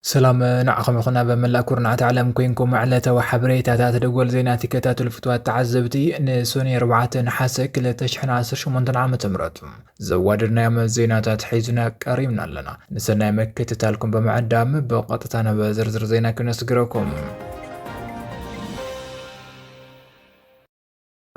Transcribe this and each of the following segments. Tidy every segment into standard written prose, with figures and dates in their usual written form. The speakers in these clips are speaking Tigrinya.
سلام نعخم يخنا بملا كورنعة عالم كوينكم معلة وحبريتا تدقول زينات كتات الفتوات تعذبتي ان سوني ربعات نحاسك لتشحن عصر شمونتن عام تمرت زوادرنا يوم زينات حيزنا قريبنا لنا نسنا مكة تتالكم بمعدام بوقتتنا بزرزر زينا كنسقركم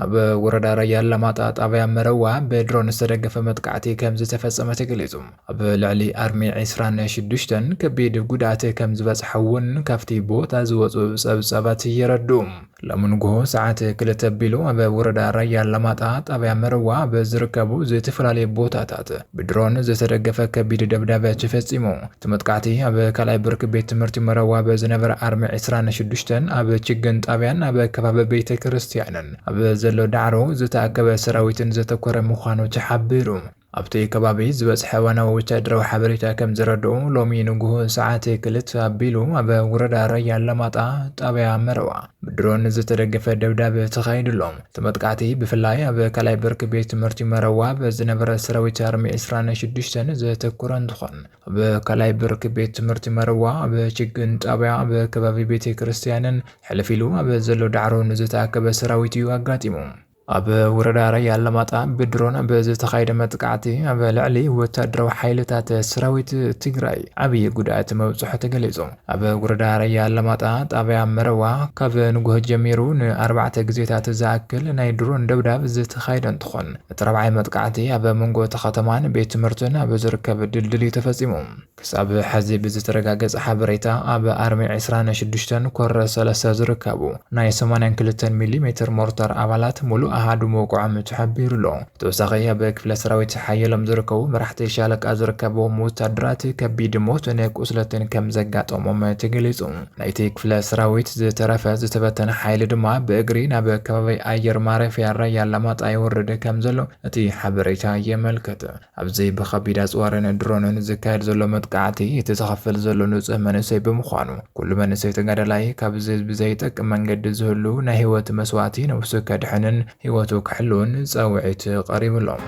أب ورد ريال لما تأطابع مروا بدرون استرقف متقعتي كم زتفصم تقليزم أب لعلي أرمي عسران شدوشتن كبيد قدعتي كم زبس حون كافتي بوت أزوز سبسبات يردوم لمنقو ساعات كل تبيلو أب ورد ريال لما تأطابع مروا بزركبو زتفلالي بوتاتات بدرون زترقف كبيد دبدابة تفصمو تمتقعتي أب كلاي برك بيت مرتي مروا بزنبر أرمي عسران شدوشتن أب تشجن طابعن أب كباب بيت كريستيانن أب زلو دعرو زتأكب سراويتن زتكور مخانو تحبيرو أبتي كبابي زبس حوانا وتدرو حبريتا كم زردو لومي نقوه ساعاتي كلت أبيلو أبا وردا ريان لماطا طابع مروا بدرون زترقف الدوداب تخايد اللوم تمتقعتي بفلاي أبا كلاي برك بيت مرتي مروا بزنبر سراويتا رمي إسران شدوشتن زتكوران دخون أبا كلاي برك بيت مرتي مروا أبا شقن طابع أبا كبابي بيتي كريستيانن حلفيلو أبا زلو دعرو نزتأكب سراويتي وقاتيمو أب وردا ريال لماطا بدرون بزتخايد متقعتي أب لعلي وتدرو حيلتات سراويت تيغراي أبي قدات موضوح تقليزو أب وردا ريال لماطا طابع مروا كاف نقوه جميرون 4 جزيتات زاكل ناي درون دبداب زتخايد انتخون تربعي متقعتي أب منقو تختمان بيت مرتن أب زركب دلدلي تفزيمو كساب حزي بزترقاقز حبريتا أب أرمي عسران شدشتن كور سلسة زركبو ناي 82 ملم مورتر أبالات ملو أحد موقع متحبير له توساقيا بكفل سراويت حيلم زركو مرحتي شالك أزركبو متدراتي كبيد موت نيك أسلتن كم زقات أمم تقليزون نايتي كفل سراويت زترفز زتبتن حيل دما بأقرين بكبابي أير مارفيا ريال لمات أيورد كم زلو أتي حبريتا يملكت أبزي بخبيد أزوارن درون زكاير زلو متقعتي يتسخفل زلو نزه منسي بمخانو كل منسي تقادلاي كابزيز بزيتك من قد زهلو نهيوة مسواتي نوسك دحنن هيوتو كحلون زاوعيت قريب لهم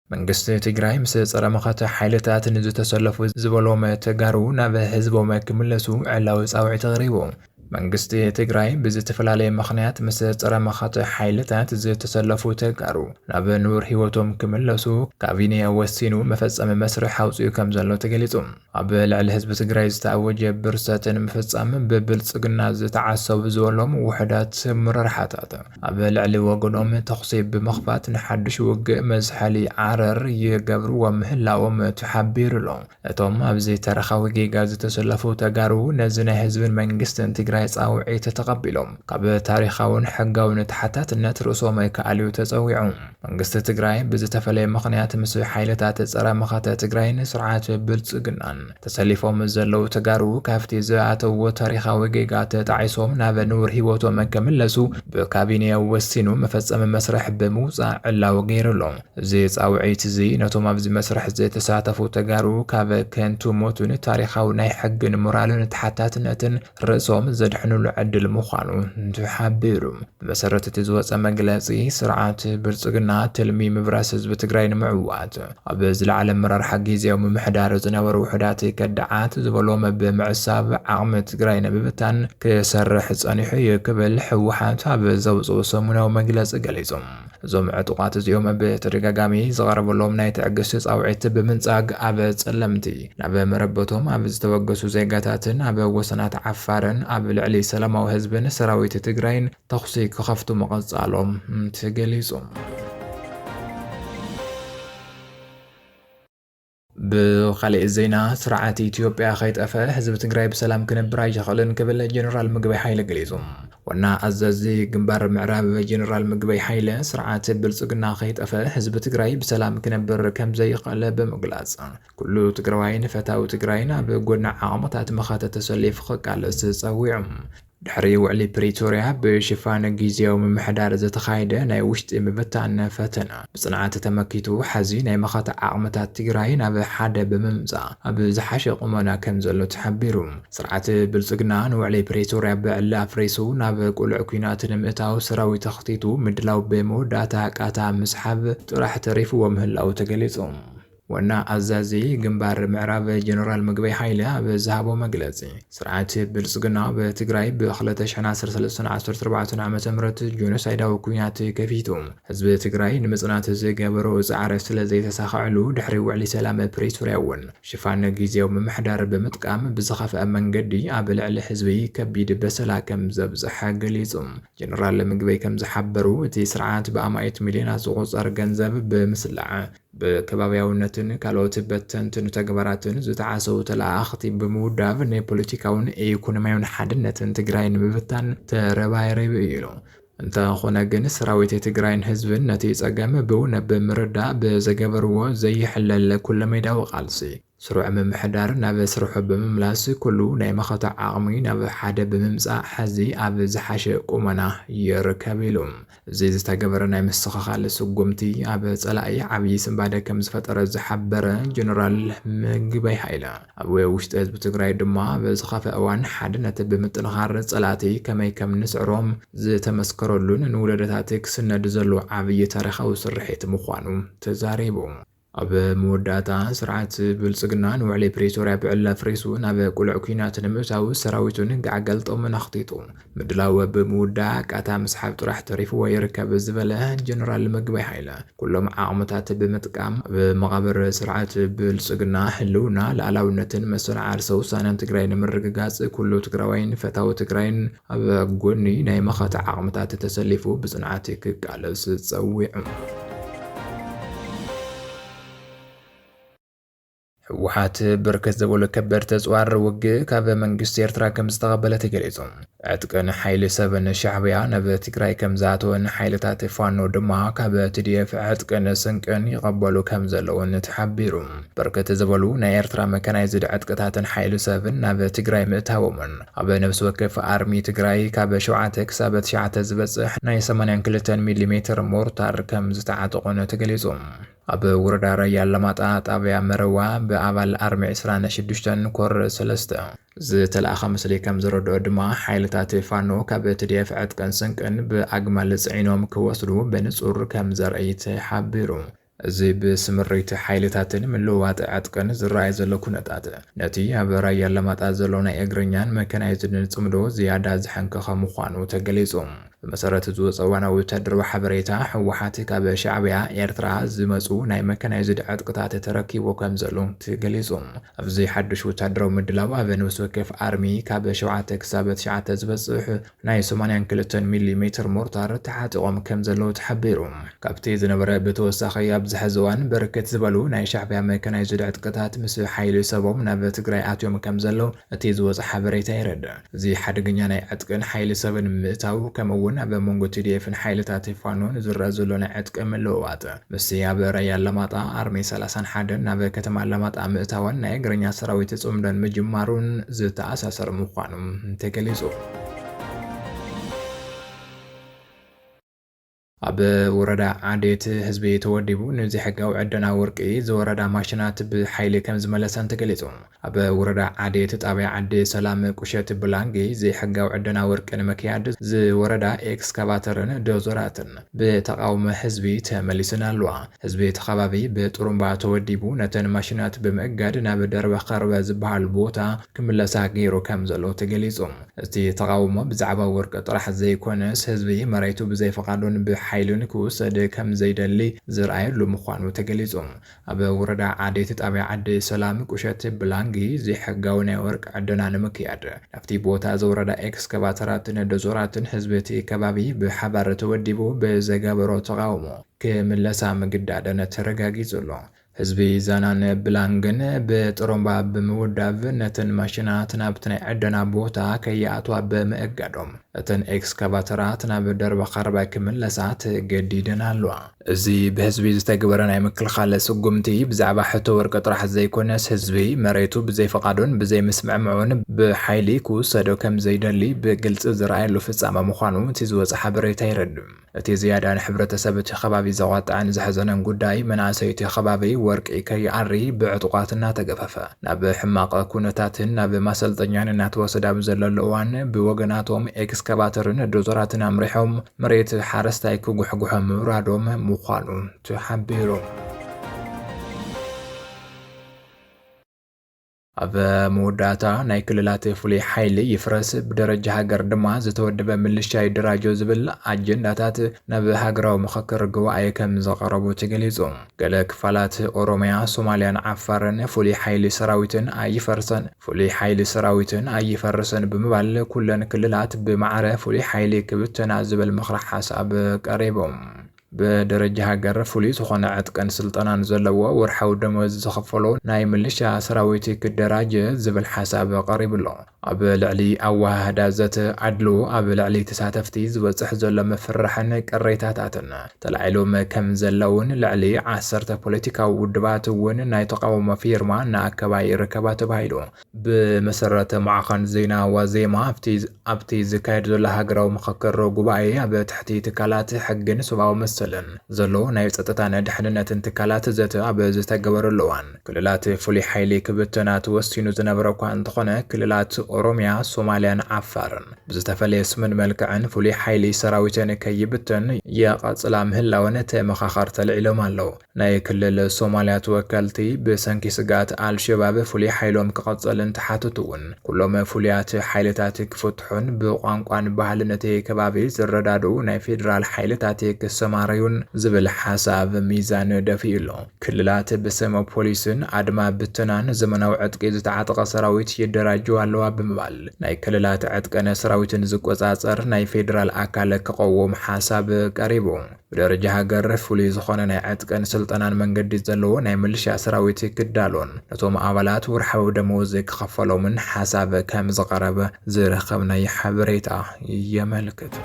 منقست تجراي مس صرا مخاته حيلتات نزو تسلفو زبلوم تغارو ناب حزبوم كملسو علاو زاوعي تغريبو መንግስቲ ትግራይ ብዝተፈላለየ ምኽንያት ምስ ፀረ መኻት ሓይልታት ዝተሰለፉ ተጋሩ ናብ ንቡር ሂወቶም ክምለሱ ካቢነ ወሲኑ መፈጸሚ መስርሕ ኣውፅኡ ከም ዘሎ ተገሊጹ ኣብ ልዕሊ ህዝቢ ትግራይ ዝተኣወጀ ብርሰትን ምፍጻም ብብልጽግና ዝተዓሰቡ ዝበሎም ውሕዳት ምርርሓታት ኣብ ልዕሊ ወገኖም ተኽሲ ብምኽፋት ንሓድሽ ውግእ መዝሓሊ ዓረር ይገብርዎ ምህላዎም ተሓቢሩሎ እቶም ኣብዚ ተረኻዊ ጌጋ ዝተሰለፉ ተጋሩ ነዚ ናይ ህዝብን መንግስትን ትግራይ ጻውዒ ተተቀቢሎም ካብ ታሪኻውን ሕጋውን ተሓታትነት ርእሶም ከኣልዩ ተጸዊዑ መንግስቲ ትግራይ ብዝተፈለየ ምኽንያት ምስ ሓይልታት ፀረ መኻተ ትግራይን ስርዓት ብልጽግናን ተሰሊፎም ዘለው ተጋሩ ካብቲ ዝኣተዎ ታሪኻዊ ጌጋት ተጣዒሶም ናብ ንቡር ሂወቶም ክምለሱ ብካቢነ ወሲኑ መፈጸሚ መስርሕ ብምውፃእ ዕላው ገይሩሎም እዚ ጻውዒት እዚ ነቶም ኣብዚ መስርሕ ዝተሳተፉ ተጋሩ ካብ ከንቱ ሞቱን ታሪኻዊ ናይ ሕግን ሞራልን ተሓታትነትን ርእሶም ዘድሕኑሉ ዕድል ምዃኑ ተሓቢሩ ብመሰረት እቲ ዝወፀ መግለፂ ስርዓት ብልጽግና ትልሚ ምብራስ ህዝቢ ትግራይ ንምዕዋት ኣብ ዝለዓለ መራርሓ ጊዜያዊ ምምሕዳር ዝነበሩ ውሕዳት ከዳዓት ዝበሎም ብምዕሳብ ዓቕሚ ትግራይ ንምብታን ክሰርሕ ጸኒሑ ይክብል ሕወሓት ኣብ ዘውፅኡ ሰሙናዊ መግለፂ ገሊፆም እዞም ዕጡቓት እዚኦም ብተደጋጋሚ ዝቐረበሎም ናይ ትዕግስቲ ጻውዒት ብምንጻግ ኣብ ጸለምቲ ናብ መረበቶም ኣብ ዝተወገሱ ዜጋታትን ኣብ ወሰናት ዓፋርን ኣብ ልዕሊ ሰላማዊ ህዝብን ሰራዊት ትግራይን ተኽሲ ክኸፍቱ መቐጻሎም ተገሊጹ بخلق الزينة سرعة إثيوبيا خيطفة حزب تجري بسلام كنبر يخلن قبل جنرال مقبي حيلة قليزم ونا عزازي جنبار معراب جنرال مقبي حيلة سرعة بلصقنا خيطفة حزب تجري بسلام كنبر كم زي قلب مقلاص كله تجرواين فتاو تجرينا بقولنا عامات مخاطة تسليف خق على تسويعهم ድሕሪ ውዕሊ ፕሪቶሪያ ብሽፋን ጊዜያዊ ምምሕዳር ዝተኻየደ ናይ ውሽጢ ምብታን ፈተና ብጽንዓት ተመኪቱ ሓዚ ናይ መኻተ ዓቕምታት ትግራይ ናብ ሓደ ብምምጻእ ኣብ ዝሓሸ ቁመና ከም ዘሎ ተሓቢሩ ስርዓት ብልጽግና ንውዕሊ ፕሪቶሪያ ብዕሊ ኣፍሪሱ ናብ ቁልዕ ኩናት ንምእታው ሰራዊት ተኸቲቱ ምድላው ብመወዳእታ ቃታ ምስሓብ ጥራሕ ተሪፍዎ ምህላው ተገሊጹ ዋና ኣዛዚ ግንባር ምዕራብ ጀነራል ምግበይ ሃይለ ኣብ ዝሃቦ መግለጺ ስርዓት ብልጽግና በትግራይ ብ2013-14 ዓ.ም ጆኖሳይዳዊ ኩናት ከፊቱ ህዝቢ ትግራይ ንምጽናት ዝገበሮ ጻዕሪ ስለ ዘይተሳኽዐሉ ድሕሪ ውዕሊ ሰላም ፕሪቶርያ እውን ሽፋን ጊዜያዊ ምምሕዳር ብምጥቃም ብዝኸፍአ መንገዲ ኣብ ልዕሊ ህዝቢ ከቢድ በሰላ ከም ዘብጽሐ ገሊጹ ጀነራል ምግበይ ከም ዝሓበሩ እቲ ስርዓት ብኣማይት ሚልዮናት ዝቑጸር ገንዘብ ብምስላዕ በከባቢያውነትን ካልኦት በተንትን ተግባራትን ዝተዓሰው ተላእኽቲ ብምውዳብ ናይ ፖለቲካውን ኢኮኖሚያውን ሓድነትን ትግራይ ንምብታን ተረባይረዩ ኢሉ እንተኾነ ግን ሰራዊት ትግራይን ህዝብን ነቲ ጸገም ብውን ብምርዳእ ብዘገበርዎ ዘይሕለል ኩለ ሜዳዊ ቃልሲ ስሩዕ ምምሕዳር ናብ ስርሑ ብምምላስ ኩሉ ናይ መኸታ ዓቕሚ ናብ ሓደ ብምምጻእ ሕዚ ኣብ ዝሓሸ ቁመና ይርከብ ኢሉ እዚ ዝተገበረ ናይ ምስትኽኻል ስጉምቲ ኣብ ጸላኢ ዓብዪ ስምባደ ከም ዝፈጠረ ዝሓበረ ጀነራል ምግበይ ሃይለ ኣብ ውሽጢ ህዝቢ ትግራይ ድማ ብዝኸፍአ እዋን ሓድነት ብምጥንኻር ጸላእቲ ከመይ ከም ንስዕሮም ዝተመስከረሉን ንውለደታት ክስነድ ዘሎ ዓብዪ ታሪኻዊ ስርሒት ምዃኑ ተዛሪቡ ኣብ መወዳእታ ስርዓት ብልጽግና ንውዕሊ ፕሪቶርያ ብዕላ ፍሬሱ ናብ ቁልዕ ኩናት ንምእታው ሰራዊቱን ጋዓገልጦም ነኽቲጡ ምድላው ብምውዳእ ቃታ ምስሓብ ጥራሕ ተሪፍዎ ይርከብ ዝበለ ጀነራል ምግበይ ሃይለ ኩሎም ዓቕምታት ብምጥቃም ብመቓብር ስርዓት ብልጽግና ህልውና ላዕላውነትን መሰል ዓርሰ ውሳነን ትግራይ ንምርግጋጽ ኩሉ ትግራዋይን ፈታዊ ትግራይን ኣብ ጎኒ ናይ መኸታ ዓቕምታት ተሰሊፉ ብጽንዓት ክቃለስ ጸዊዑ ህወሓት ብርክት ዝበሉ ከበድቲ ኣጽዋር ውግእ ካብ መንግስቲ ኤርትራ ከም ዝተቐበለ ተገሊጹ ዕጥቅን ሓይሊ ሰብን ሻዕብያ ናብ ትግራይ ከም ዝኣተወን ሓይልታት ፋኖ ድማ ካብ TDF ዕጥቅን ስንቅን ይቐበሉ ከም ዘለውን ተሓቢሩ ብርክት ዝበሉ ናይ ኤርትራ መካናይዝድ ዕጥቅታትን ሓይሊ ሰብን ናብ ትግራይ ምእታዎምን ኣብ ነፍሲ ወከፍ ኣርሚ ትግራይ ካብ 7 ክሳብ 9 ዝበጽሕ ናይ 82 ሚሜ ሞርታር ከም ዝተዓጠቑን ተገሊጹ ኣብ ወረዳ ራያ ኣላማጣ ጣብያ መረዋ ብኣባል ኣርሚ 26 ኮር 3 ዝተለኣኸ ምስሊ ከም ዝረድኦ ድማ ሓይልታት ፋኖ ካብ TDF ዕጥቅን ስንቅን ብኣግማል ጽዒኖም ክወስዱ በንጹር ከም ዘርኢ ተሓቢሩ እዚ ብስምሪት ሓይልታትን ምልውዋጥ ዕጥቅን ዝረኣይ ዘሎ ኩነታት ነቲ ኣብ ራያ ኣላማጣ ዘሎ ናይ እግረኛን መካናይዝድን ጽምዶ ዝያዳ ዝሓንከኸ ምዃኑ ተገሊጹ በመሰረት ዝወፀዋናዊ ወታደራዊ ሓበሬታ ህወሓት ካብ ሻዕብያ ኤርትራ ዝመጹ ናይ መካናይዝድ ዕጥቅታት ተረኪቦ ከም ዘሎ ተገሊጹ ኣብዚ ሓድሽ ወታደራዊ ምድላው ኣብ ነፍሲ ወከፍ ኣርሚ ካብ 7 ክሳብ 9 ዝበጽሕ ናይ 82 ሚሜ ሞርታር ተሓጢቖም ከም ዘሎ ተሓቢሩ ካብቲ ዝነበረ ብተወሳኺ ኣብ ዝሕዚ እዋን በርከት ዝበሉ ናይ ሻዕብያ መካናይዝድ ዕጥቅታት ምስ ሓይሊ ሰቦም ናብ ትግራይ ኣትዮም ከም ዘሎ እቲ ዝወፀ ሓበሬታ ይረድእ እዚ ሓደገኛ ናይ ዕጥቅን ሓይሊ ሰብን ምእታው ከምኡ ኣብ መንጎ TDFን ሓይልታት ፋኖን ዝረአ ዘሎ ናይ ዕጥቂ ምልውዋጥ ምስ ኣብ ራያ ኣላማጣ ኣርሚ 31 ናብ ከተማ ኣላማጣ ምእታውን ናይ እግረኛ ሰራዊት ጽምዶን ምጅማሩን ዝተኣሳሰረ ምዃኑ ተገሊጹ ኣብ ወረዳ ዓዴት ህዝቢ ተወዲቡ ንዝሕጋው ዕደና ወርቂ ዝወረዳ ማሽናት ብሓይሊ ከም ዝመለሰን ተገሊጹ ኣብ ወረዳ ዓዴት ጣብያ ዓዲ ሰላም ቁሸት ብላንጊ ዝሕጋው ዕደና ወርቂ ንምክያድ ዝወረዳ ኤክስካቫተርን ዶዘራትን ብተቃውሞ ህዝቢ ተመሊስን ኣለዋ ህዝቢ ተኸባቢ ብጥሩምባ ተወዲቡ ነተን ማሽናት ብምእጋድ ናብ ደርበ ኸርበ ዝበሃል ቦታ ክምለሳ ገይሩ ከም ዘሎ ተገሊጹ እቲ ተቃውሞ ብዛዕባ ወርቂ ጥራሕ ዘይኮነስ ህዝቢ መሬቱ ብዘይፈቃዱን ሓይሉን ክውሰድ ከም ዘይደሊ ዝረኣየሉ ምዃኑ ተገሊጹ ኣብ ወረዳ ዓዴት ጣብያ ዓዲ ሰላም ቁሸት ብላንጊ ዝሕጋው ናይ ወርቂ ዕደና ንምክያድ ናብቲ ቦታ ዝወረዳ ኤክስካቫተራትን ዶዘራትን ህዝቢ እቲ ከባቢ ብሓባር ተወዲቡ ብዘገበሮ ተቃውሞ ክምለሳ ምግዳድን ተረጋጊጹ ኣሎ ህዝቢ ዛናን ብላንግን በጥሩምባ ብምውዳብ ነተን ማሽናት ናብቲ ናይ ዕደና ቦታ ከይኣትዋ ብምእጋዶም እተን ኤክስካቫተራት ናብ ደርበ ኸርባ ክምለሳ ተገዲደን ኣለዋ እዚ ብህዝቢ ዝተገበረ ናይ ምክልኻል ስጉምቲ ብዛዕባ ሕቶ ወርቂ ጥራሕ ዘይኮነስ ህዝቢ መሬቱ ብዘይፈቃዱን ብዘይምስምዕምዑን ብሓይሊ ክውሰዶ ከም ዘይደሊ ብግልፂ ዝረኣየሉ ፍጻመ ምዃኑ እቲ ዝወፀ ሓበሬታ ይረድእ እቲ ዝያዳ ንሕብረተሰብ እቲ ከባቢ ዘዋጥዕን ዝሕዘነን ጉዳይ መናእሰይ እቲ ከባቢ ወርቂ ከይዓሪ ብዕጡቋት እናተገፈፈ ናብ ሕማቕ ኩነታትን ናብ ማሰልጠኛን እናተወሰደ ኣብ ዘለሉ እዋን ብወገናቶም ኤክስካቫተርን ዶዘራትን ኣምሪሖም መሬት ሓረስታይ ክጉሕጉሖ ምውራዶም ምዃኑ ተሓቢሩ ኣብ መወዳእታ ናይ ክልላት ፍሉይ ሓይሊ ይፍረስ ብደረጃ ሃገር ድማ ዝተወደበ ምልሻ ይደራጆ ዝብል ኣጀንዳታት ናብ ሃገራዊ ምክክር ጉባኤ ከም ዘቀረቡ ተገሊጹ። ገለ ክፋላት ኦሮሚያ፣ ሶማልያን ዓፋርን ፍሉይ ሓይሊ ሰራዊትን ኣይፈርስን ብምባል ኩለን ክልላት ብማዕረ ፍሉይ ሓይሊ ክብተና ዝብል ምክሪ ሓሳብ ቀሪቦም። በደረጃ ሃገር ፍሉይ ዝኾነ ዕጥቅን ስልጠናን ዘለዎ ወርሓዊ ደመወዝ ዝኸፈሎ ናይ ምልሻ ሰራዊት ክደራጀ ዝብል ሓሳብ ቀሪብሎ። ኣብ ልዕሊ ኣዋህዳ ዘተ ኣድሎ ኣብ ልዕሊ ተሳተፍቲ ዝበፅሕ ዘሎ መፍርሕን ቅሬታታትን ተላዒሎም ከም ዘለውን ልዕሊ 10 ፖለቲካዊ ውድባት እውን ናይ ተቃውሞ ፊርማ ንኣከባቢ ይርከባ ተባሂሉ። ብመሰረተ ማዕኸን ዜና ዋዜማ ኣብቲ ዝካየድ ዘሎ ሃገራዊ ምክክር ጉባኤ ኣብ ትሕቲ ትካላት ሕግን ሰብኣዊ መሰልን ዘሎ ናይ ፀጥታን ድሕንነትን ትካላት ዘተ ኣብ ዝተገበረሉ እዋን ክልላት ፍሉይ ሓይሊ ክብተና ተወሲኑ ዝነበረ እኳ እንተኾነ ክልላት ኦሮሚያ፣ ሶማልያን ዓፋርን ብዝተፈለየ ስምን መልክዕን ፍሉይ ሓይሊ ሰራዊትን ከይብተን የቐፅላ ምህላውን ተመኻኻር ተልዒሎም ኣለው። ናይ ክልል ሶማልያ ተወከልቲ ብሰንኪ ስጋት ኣልሸባብ ፍሉይ ሓይሎም ክቐፅልን ተሓትቱ እውን ኩሎም ፍሉያት ሓይልታት ክፍትሑን ብቋንቋን ባህልን እቲ ከባቢ ዝረዳድኡ ናይ ፌደራል ሓይልታት ክሰማረዩን ዝብል ሓሳብ ሚዛን ደፊኡሎ። ክልላት ብሰመ ፖሊስን ኣድማ ብትናን ዘመናዊ ዕጥቂ ዝተዓጠቐ ሰራዊት ይደራጁ ኣለዋ ብምባል ናይ ክልላት ዕጥቅን ሰራዊትን ዝቆፃፀር ናይ ፌደራል ኣካል ክቐውም ሓሳብ ቀሪቡ። ብደረጃ ሃገር ፍሉይ ዝኾነ ናይ ዕጥቅን ስልጠናን መንገዲ ዘለዎ ናይ ምልሻ ሰራዊት ክዳሎን ነቶም ኣባላት ወርሓዊ ደመወዝ ክኸፈሎምን ሓሳብ ከም ዝቐረበ ዝረኸብናይ ሓበሬታ የመልክት።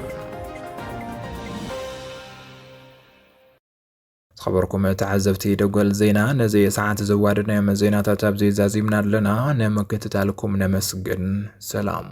خبركم تعزبتي دقل زينا نزي ساعات زوادنا من زينات تبزي زازيمنا لنا نمكت تالكم نمسجن سلام.